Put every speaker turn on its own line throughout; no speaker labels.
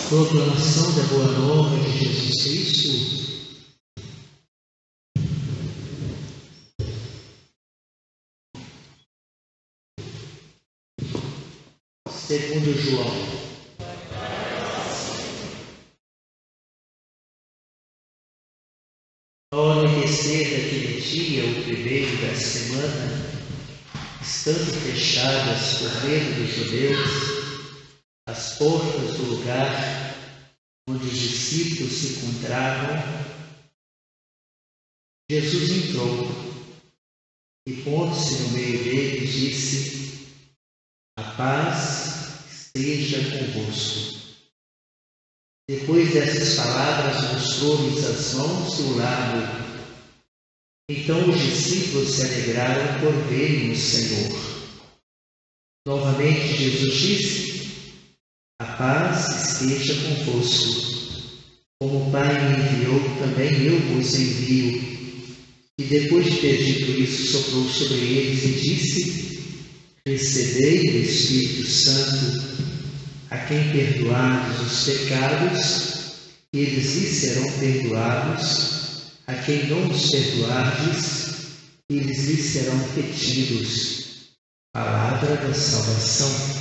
Proclamação da Boa Nova de Jesus Cristo, segundo João. Ao anoitecer daquele dia, o primeiro da semana, estando fechadas por medo dos judeus as portas do lugar onde os discípulos se encontravam, Jesus entrou e, pondo-se no meio deles, disse: "A paz esteja convosco." Depois dessas palavras, mostrou-lhes as mãos e o lado. Então os discípulos se alegraram por verem o Senhor. Novamente Jesus disse: "A paz esteja convosco. Como o Pai me enviou, também eu vos envio." E depois de ter dito isso, soprou sobre eles e disse: "Recebei o Espírito Santo. A quem perdoardes os pecados, eles lhes serão perdoados. A quem não os perdoardes, eles lhes serão retidos." Palavra da salvação.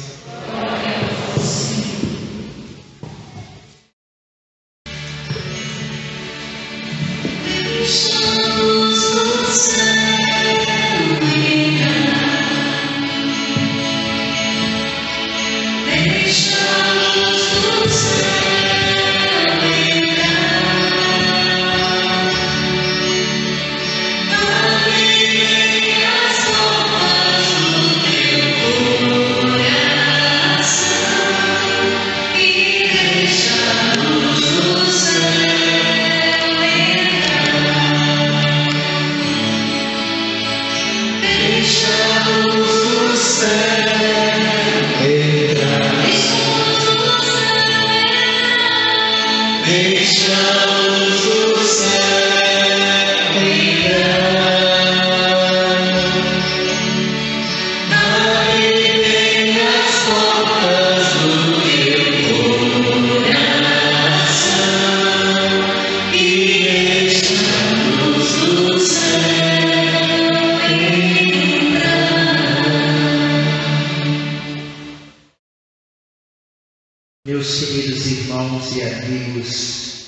Meus queridos irmãos e amigos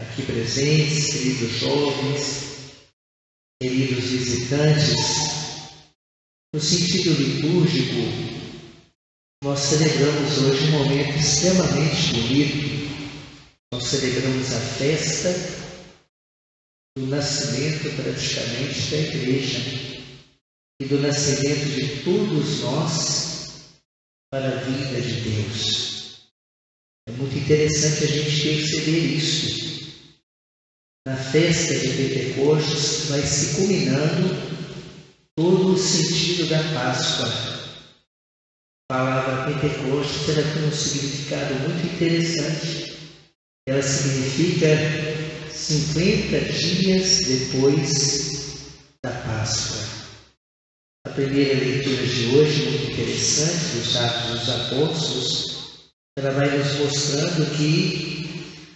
aqui presentes, queridos jovens, queridos visitantes, no sentido litúrgico, nós celebramos hoje um momento extremamente bonito. Nós celebramos a festa do nascimento praticamente da Igreja e do nascimento de todos nós para a vida de Deus. É muito interessante a gente perceber isso. Na festa de Pentecostes vai se culminando todo o sentido da Páscoa. A palavra Pentecostes ela tem um significado muito interessante. Ela significa 50 dias depois da Páscoa. A primeira leitura de hoje, muito interessante, dos Atos dos Apóstolos, ela vai nos mostrando que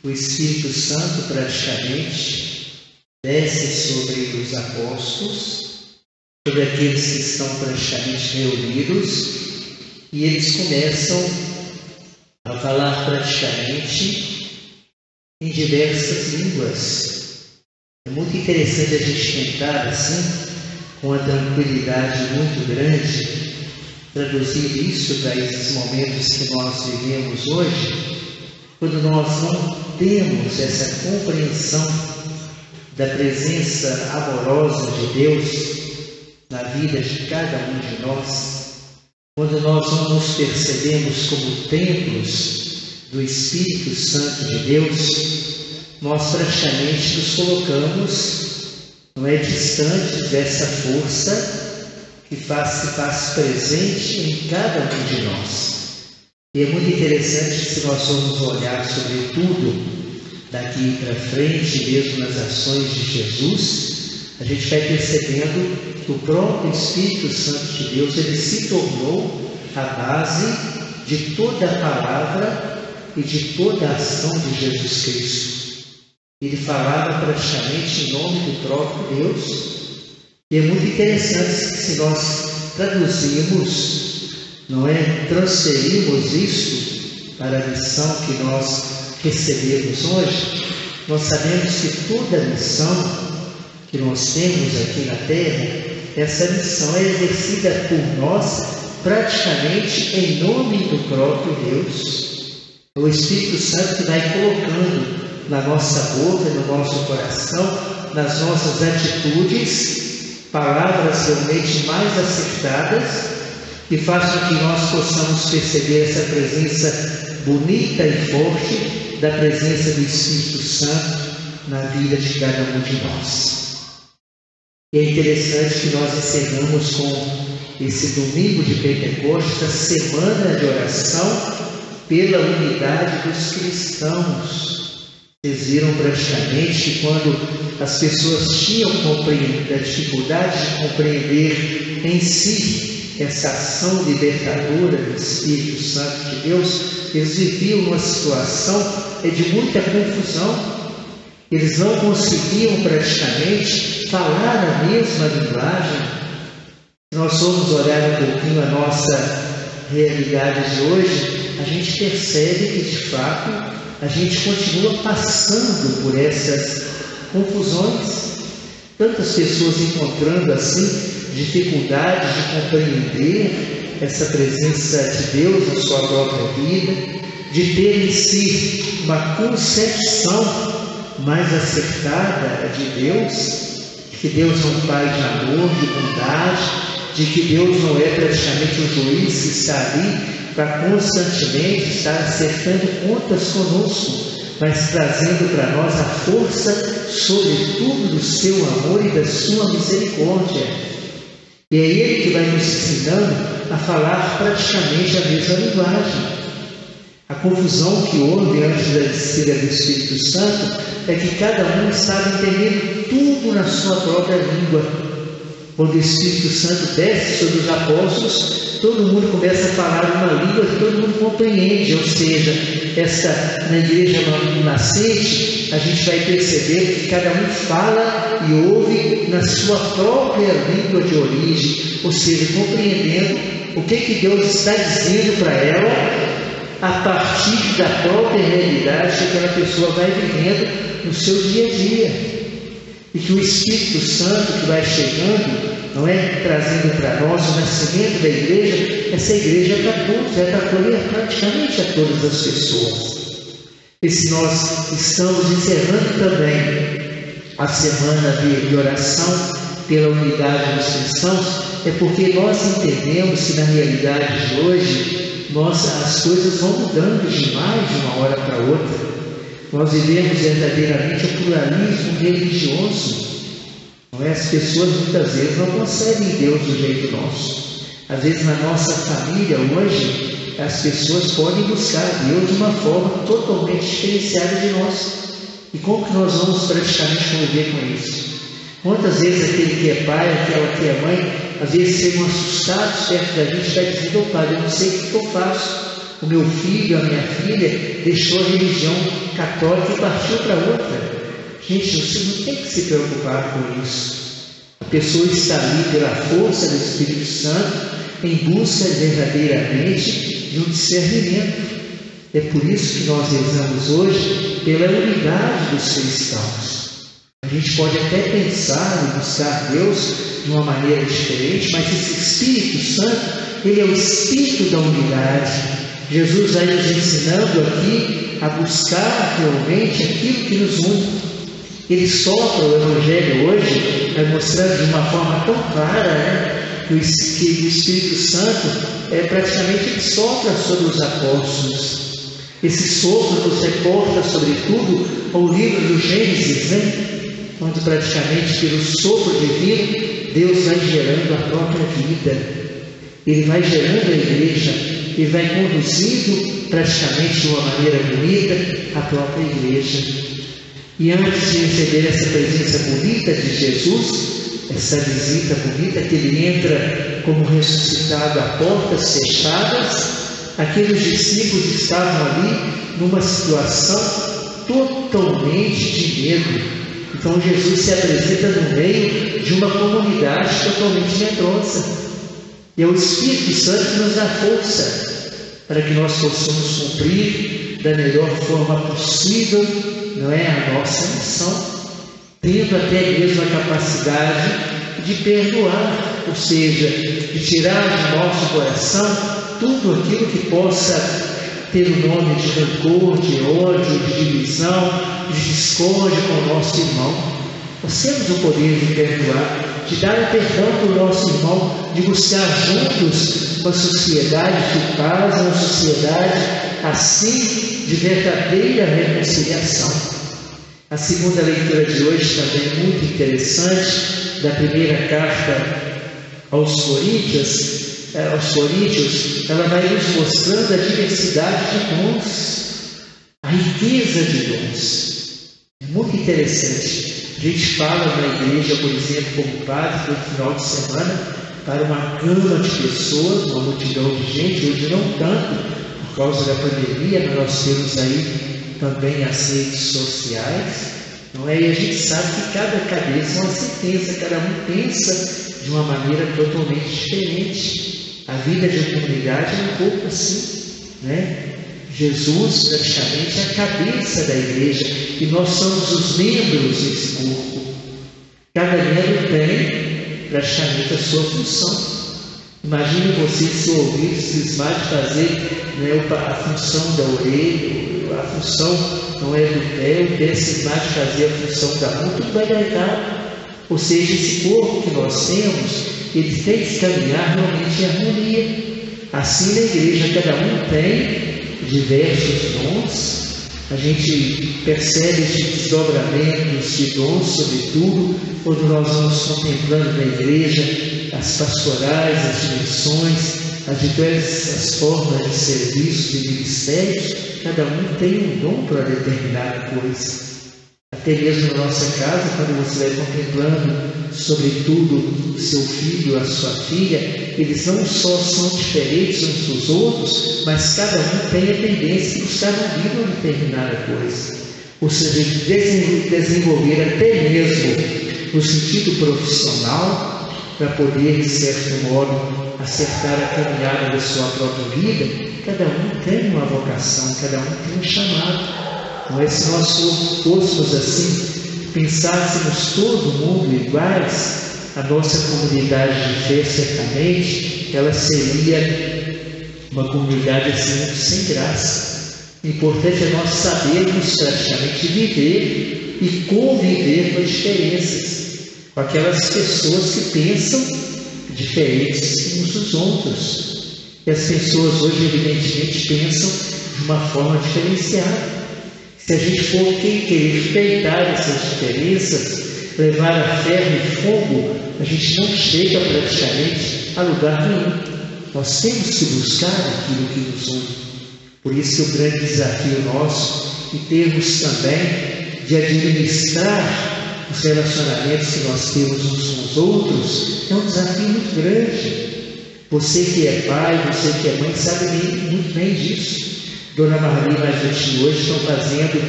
o Espírito Santo praticamente desce sobre os apóstolos, sobre aqueles que estão praticamente reunidos, e eles começam a falar praticamente em diversas línguas. É muito interessante a gente tentar assim, com uma tranquilidade muito grande, traduzir isso para esses momentos que nós vivemos hoje, quando nós não temos essa compreensão da presença amorosa de Deus na vida de cada um de nós, quando nós não nos percebemos como templos do Espírito Santo de Deus, nós praticamente nos colocamos, não é, distantes dessa força que se faz presente em cada um de nós. E é muito interessante que, se nós formos olhar sobretudo daqui para frente, mesmo nas ações de Jesus, a gente vai percebendo que o próprio Espírito Santo de Deus ele se tornou a base de toda a palavra e de toda a ação de Jesus Cristo. Ele falava praticamente em nome do próprio Deus. E é muito interessante que, se nós traduzirmos, transferirmos isso para a missão que nós recebemos hoje, nós sabemos que toda a missão que nós temos aqui na Terra, essa missão é exercida por nós praticamente em nome do próprio Deus. É o Espírito Santo que vai colocando na nossa boca, no nosso coração, nas nossas atitudes, palavras realmente mais acertadas, que façam com que nós possamos perceber essa presença bonita e forte da presença do Espírito Santo na vida de cada um de nós. E é interessante que nós encerramos com esse domingo de Pentecostes, a semana de oração pela unidade dos cristãos. Vocês viram praticamente que quando as pessoas tinham a dificuldade de compreender em si essa ação libertadora do Espírito Santo de Deus, eles viviam uma situação de muita confusão. Eles não conseguiam praticamente falar a mesma linguagem. Se nós formos olhar um pouquinho a nossa realidade de hoje, a gente percebe que, de fato, a gente continua passando por essas confusões. Tantas pessoas encontrando assim dificuldade de compreender essa presença de Deus na sua própria vida, de ter em si uma concepção mais acertada de Deus, de que Deus é um Pai de amor, de bondade, de que Deus não é praticamente um juiz que está ali para constantemente estar acertando contas conosco, mas trazendo para nós a força, sobretudo, do seu amor e da sua misericórdia. E é Ele que vai nos ensinando a falar praticamente a mesma linguagem. A confusão que houve antes da descida do Espírito Santo é que cada um estava entendendo tudo na sua própria língua. Quando o Espírito Santo desce sobre os apóstolos, todo mundo começa a falar uma língua que todo mundo compreende. Ou seja, na igreja nascente, a gente vai perceber que cada um fala e ouve na sua própria língua de origem, ou seja, compreendendo o que Deus está dizendo para ela a partir da própria realidade que aquela pessoa vai vivendo no seu dia a dia. E que o Espírito Santo que vai chegando, trazendo para nós o nascimento da igreja, essa igreja é para todos, é para acolher praticamente a todas as pessoas. E se nós estamos encerrando também a semana de oração pela unidade dos cristãos, é porque nós entendemos que na realidade de hoje, as coisas vão mudando demais de uma hora para outra. Nós vivemos verdadeiramente o pluralismo religioso. As pessoas muitas vezes não conseguem Deus do jeito nosso. Às vezes na nossa família hoje, as pessoas podem buscar Deus de uma forma totalmente diferenciada de nós. E como que nós vamos praticamente conviver com isso? Quantas vezes aquele que é pai, aquela que é mãe, às vezes serão assustados perto da gente, está dizendo: "Ô Padre, eu não sei o que eu faço. O meu filho, a minha filha, deixou a religião católica e partiu para outra." Gente, você não tem que se preocupar com isso. A pessoa está ali pela força do Espírito Santo em busca verdadeiramente de um discernimento. É por isso que nós rezamos hoje pela unidade dos cristãos. A gente pode até pensar em buscar Deus de uma maneira diferente, mas esse Espírito Santo, ele é o Espírito da unidade. Jesus vai nos ensinando aqui a buscar realmente aquilo que nos une. Ele sopra o Evangelho hoje, vai mostrando de uma forma tão clara, que o Espírito Santo praticamente ele sopra sobre os apóstolos. Esse sopro nos reporta, sobretudo, ao livro do Gênesis, onde praticamente pelo sopro divino, Deus vai gerando a própria vida. Ele vai gerando a igreja e vai conduzindo praticamente de uma maneira bonita a própria igreja. E antes de receber essa presença bonita de Jesus, essa visita bonita que ele entra como ressuscitado a portas fechadas, Aqueles discípulos estavam ali numa situação totalmente de medo. Então Jesus se apresenta no meio de uma comunidade totalmente medrosa. E é o Espírito Santo que nos dá força para que nós possamos cumprir da melhor forma possível, não é, a nossa missão, tendo até mesmo a capacidade de perdoar, ou seja, de tirar do nosso coração tudo aquilo que possa ter o nome de rancor, de ódio, de divisão, de discórdia com o nosso irmão. Nós temos o poder de perdoar, de dar o perdão para o nosso irmão, de buscar juntos uma sociedade de paz, uma sociedade assim de verdadeira reconciliação. A segunda leitura de hoje também é muito interessante, da primeira carta aos Coríntios, ela vai nos mostrando a diversidade de dons, a riqueza de dons. É muito interessante. A gente fala na igreja, por exemplo, como padre, no final de semana, para uma gama de pessoas, uma multidão de gente, hoje não tanto, por causa da pandemia, mas nós temos aí também as redes sociais, não é? E a gente sabe que cada cabeça é uma sentença, cada um pensa de uma maneira totalmente diferente. A vida de comunidade é um pouco assim, né? Jesus praticamente é a cabeça da igreja e nós somos os membros desse corpo. Cada membro tem praticamente a sua função. Imagine você se ouvir cismar de fazer, né, a função da orelha, a função não é do pé, o pé cismar de fazer a função da mão, tudo vai dar errado. Ou seja, esse corpo que nós temos, ele tem que caminhar realmente em harmonia. Assim na igreja, cada um tem diversos dons. A gente percebe esses desdobramentos de dons, sobretudo, quando nós vamos contemplando na igreja as pastorais, as dimensões, as diversas formas de serviço, de ministérios. Cada um tem um dom para determinada coisa. Até mesmo na nossa casa, quando você vai contemplando, sobretudo, o seu filho, a sua filha, eles não só são diferentes uns dos outros, mas cada um tem a tendência de buscar na vida uma determinada coisa. Ou seja, desenvolver até mesmo no sentido profissional, para poder, de certo modo, acertar a caminhada da sua própria vida. Cada um tem uma vocação, cada um tem um chamado. Não é? Se nós fôssemos assim, pensássemos todo mundo iguais, a nossa comunidade de fé, certamente, ela seria uma comunidade assim muito sem graça. O importante é nós sabermos praticamente viver e conviver com as diferenças, com aquelas pessoas que pensam diferentes uns dos outros. E as pessoas hoje, evidentemente, pensam de uma forma diferenciada. Se a gente for querer respeitar essas diferenças, levar a ferro e fogo, a gente não chega praticamente a lugar nenhum. Nós temos que buscar aquilo que nos une. Por isso que o grande desafio nosso, e termos também de administrar os relacionamentos que nós temos uns com os outros, é um desafio muito grande. Você que é pai, você que é mãe, sabe muito bem disso. Dona Marli e a gente hoje estão fazendo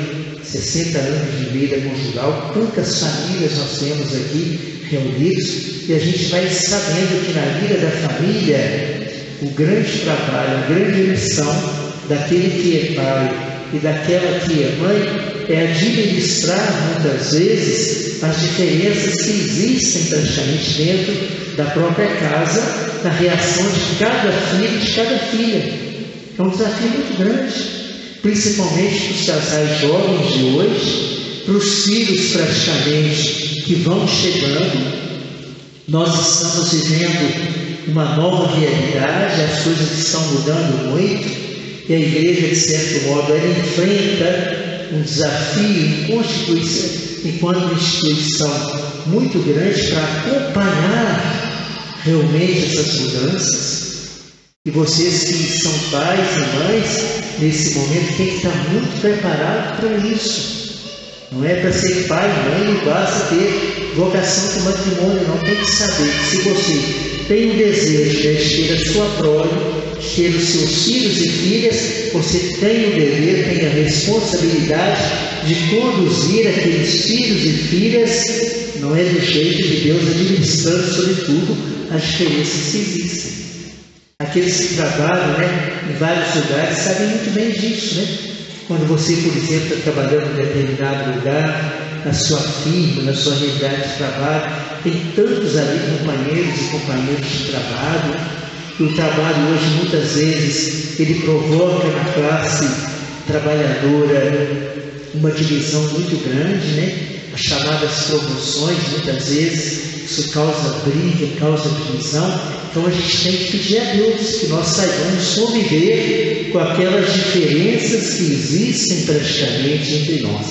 60 anos de vida conjugal. Quantas famílias nós temos aqui reunidos, e a gente vai sabendo que na vida da família, o grande trabalho, a grande missão daquele que é pai e daquela que é mãe é administrar muitas vezes as diferenças que existem praticamente dentro da própria casa, na reação de cada filho e de cada filha. É um desafio muito grande, principalmente para os casais jovens de hoje, para os filhos praticamente que vão chegando. Nós estamos vivendo uma nova realidade, as coisas estão mudando muito, e a igreja, de certo modo, ela enfrenta um desafio enquanto instituição muito grande para acompanhar realmente essas mudanças. E vocês que são pais e mães, nesse momento, têm que estar muito preparados para isso. Não é para ser pai e mãe, não basta ter vocação para o matrimônio, não. Tem que saber que se você tem o desejo de ter a sua prole, de ter os seus filhos e filhas, você tem o dever, tem a responsabilidade de conduzir aqueles filhos e filhas, não é do jeito de Deus, administrando sobretudo as diferenças que existem. Aqueles que trabalham, em vários lugares sabem muito bem disso, Quando você, por exemplo, está trabalhando em determinado lugar, na sua firma, na sua realidade de trabalho, tem tantos ali companheiros e companheiras de trabalho, e o trabalho hoje, muitas vezes, ele provoca na classe trabalhadora uma divisão muito grande, As chamadas promoções, muitas vezes, isso causa briga, causa divisão. Então a gente tem que pedir a Deus que nós saibamos conviver com aquelas diferenças que existem praticamente entre nós.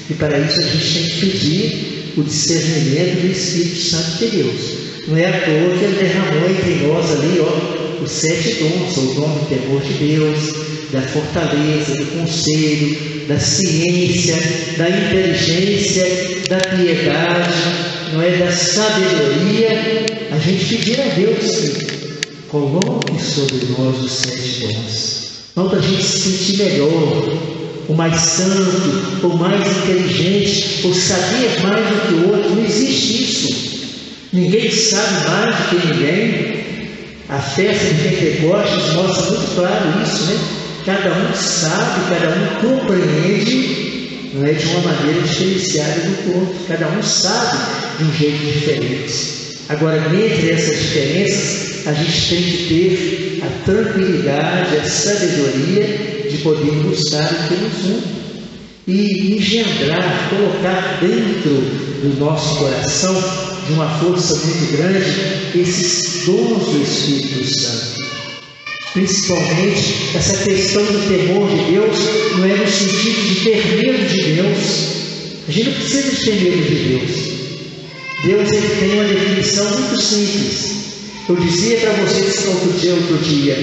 E para isso a gente tem que pedir o discernimento do Espírito Santo de Deus. Não é à toa que Ele derramou entre nós ali, os 7 dons, o dom do temor de Deus, da fortaleza, do conselho, da ciência, da inteligência, da piedade, da sabedoria. A gente pedir a Deus que coloque sobre nós os 7 dons. Não para a gente se sentir melhor, ou mais santo, ou mais inteligente, ou saber mais do que o outro. Não existe isso. Ninguém sabe mais do que ninguém. A festa de Pentecostes mostra muito claro isso, Cada um sabe, cada um compreende, de uma maneira diferenciada do outro. Cada um sabe de um jeito diferente. Agora, entre essas diferenças, a gente tem que ter a tranquilidade, a sabedoria de poder buscar o que nos une e engendrar, colocar dentro do nosso coração, de uma força muito grande, esses dons do Espírito Santo. Principalmente essa questão do temor de Deus, não é no sentido de ter medo de Deus. A gente não precisa de ter medo de Deus. Deus ele tem uma definição muito simples. Eu dizia para vocês outro dia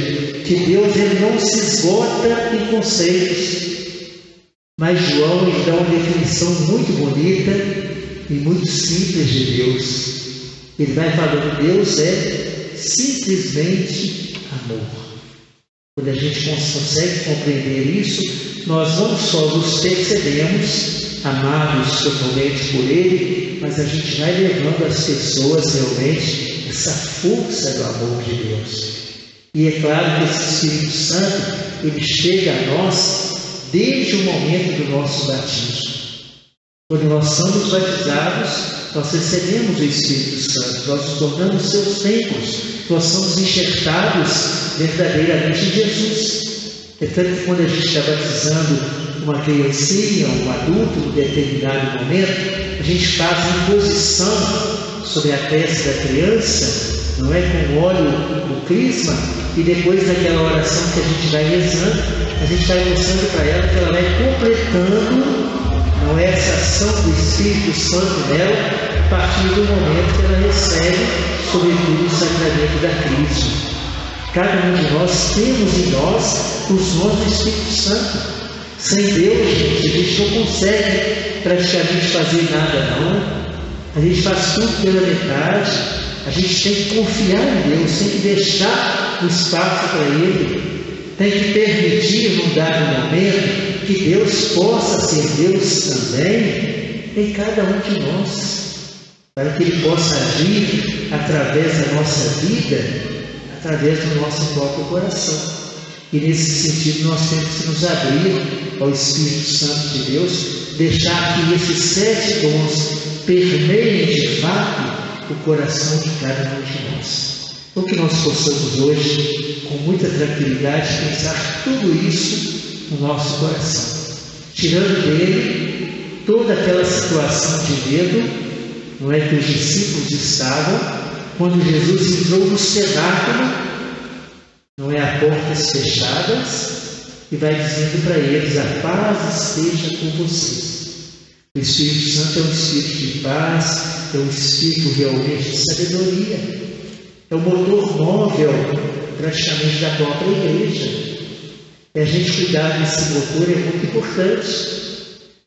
que Deus ele não se esgota em conceitos. Mas João ele dá uma definição muito bonita e muito simples de Deus. Ele vai falando, Deus é simplesmente amor. Quando a gente consegue compreender isso, nós não só nos percebemos amados totalmente por Ele, mas a gente vai levando às pessoas realmente essa força do amor de Deus. E é claro que esse Espírito Santo, ele chega a nós desde o momento do nosso batismo. Quando nós somos batizados, nós recebemos o Espírito Santo, nós nos tornamos seus templos, nós somos enxertados verdadeiramente em Jesus. É tanto que quando a gente está batizando uma criancinha, um adulto, em determinado momento, a gente faz uma imposição sobre a testa da criança, com óleo do crisma, e depois daquela oração que a gente vai rezando, a gente vai mostrando para ela que ela vai completando essa ação do Espírito Santo nela, a partir do momento que ela recebe, sobretudo, o sacramento da Cristo. Cada um de nós temos em nós os dons do Espírito Santo. Sem Deus, gente, a gente não consegue praticamente fazer nada, não. A gente faz tudo pela metade. A gente tem que confiar em Deus, tem que deixar o espaço para Ele, tem que permitir, num dado momento, que Deus possa ser Deus também em cada um de nós, para que Ele possa agir através da nossa vida, através do nosso próprio coração. E nesse sentido nós temos que nos abrir ao Espírito Santo de Deus, deixar que esses 7 dons permeiem de fato o coração de cada um de nós. Então que nós possamos hoje, com muita tranquilidade, pensar tudo isso no nosso coração, tirando dele toda aquela situação de medo, que os discípulos estavam quando Jesus entrou no cenáculo, a portas fechadas, e vai dizendo para eles, a paz esteja com vocês. O Espírito Santo é um Espírito de paz, é um Espírito realmente de sabedoria, é o motor móvel praticamente da própria igreja. A gente cuidar desse motor é muito importante.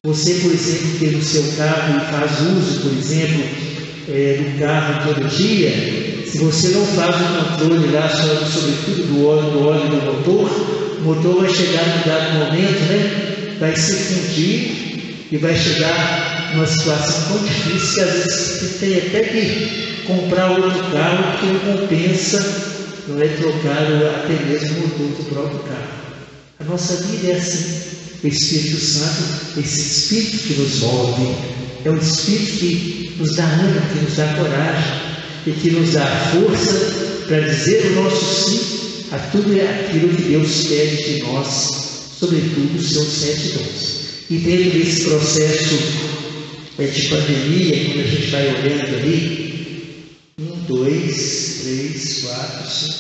Você, por exemplo, tem no seu carro e faz uso, por exemplo, do carro todo dia, se você não faz o controle lá, sobretudo do óleo do motor, o motor vai chegar num dado momento, né? Vai se fundir e vai chegar numa situação tão difícil que às vezes você tem até que comprar outro carro, porque não compensa, não é, trocar até mesmo o motor do próprio carro. A nossa vida é assim. O Espírito Santo, esse Espírito que nos move, é o Espírito que nos dá ânimo, que nos dá coragem e que nos dá força para dizer o nosso sim a tudo aquilo que Deus pede de nós, sobretudo os seus 7 dons. E dentro desse processo de pandemia, quando a gente vai olhando ali, 1, 2, 3, 4, 5,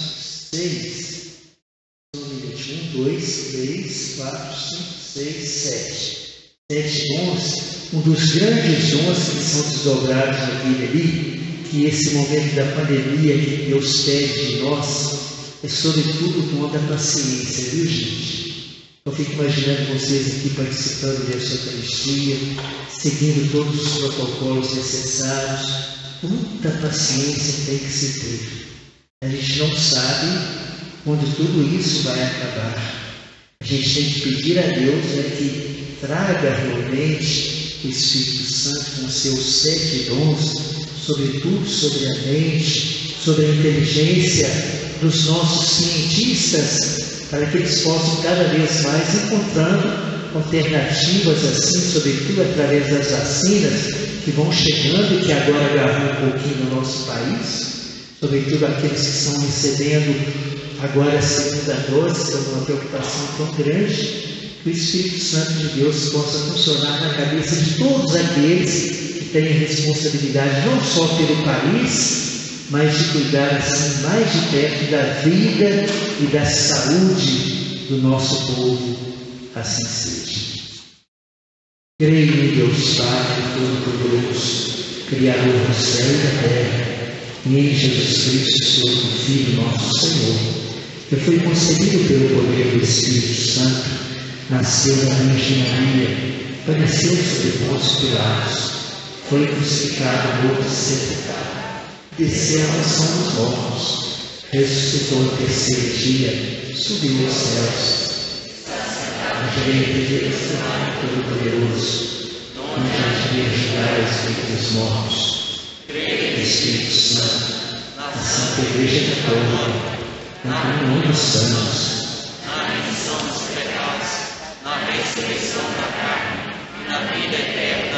6. 1, 2, 3, 4, 5, 6, 7 dons. Um dos grandes dons que são desdobrados na Bíblia ali, que esse momento da pandemia que Deus pede de nós, é sobretudo o dom da paciência, viu, gente? Eu fico imaginando vocês aqui participando dessa Eucaristia, seguindo todos os protocolos necessários. Muita paciência tem que se ter. A gente não sabe quando tudo isso vai acabar. A gente tem que pedir a Deus, né, que traga realmente o Espírito Santo com seus 7 dons, sobretudo sobre a mente, sobre a inteligência dos nossos cientistas, para que eles possam cada vez mais encontrando alternativas assim, sobretudo através das vacinas que vão chegando e que agora agarram um pouquinho no nosso país, sobretudo aqueles que estão recebendo agora a segunda dose, que é uma preocupação tão grande, que o Espírito Santo de Deus possa funcionar na cabeça de todos aqueles que têm a responsabilidade não só pelo país, mas de cuidar assim mais de perto da vida e da saúde do nosso povo, assim seja. Creio em Deus Pai Todo-Poderoso, Criador do céu e da terra, e em Jesus Cristo, seu Filho, nosso Senhor, que foi concebido pelo poder do Espírito Santo, nasceu da Virgem Maria, padeceu sob Pôncio Pilatos, foi crucificado, morto e sepultado, desceu à mansão dos mortos, ressuscitou no 3º dia, subiu aos céus, à direita de Deus Todo-Poderoso, onde há de julgar os vivos dos mortos. Espírito Santo, na Santa Igreja Católica, na comunhão dos santos, na remissão dos pecados, na ressurreição da carne e na vida eterna.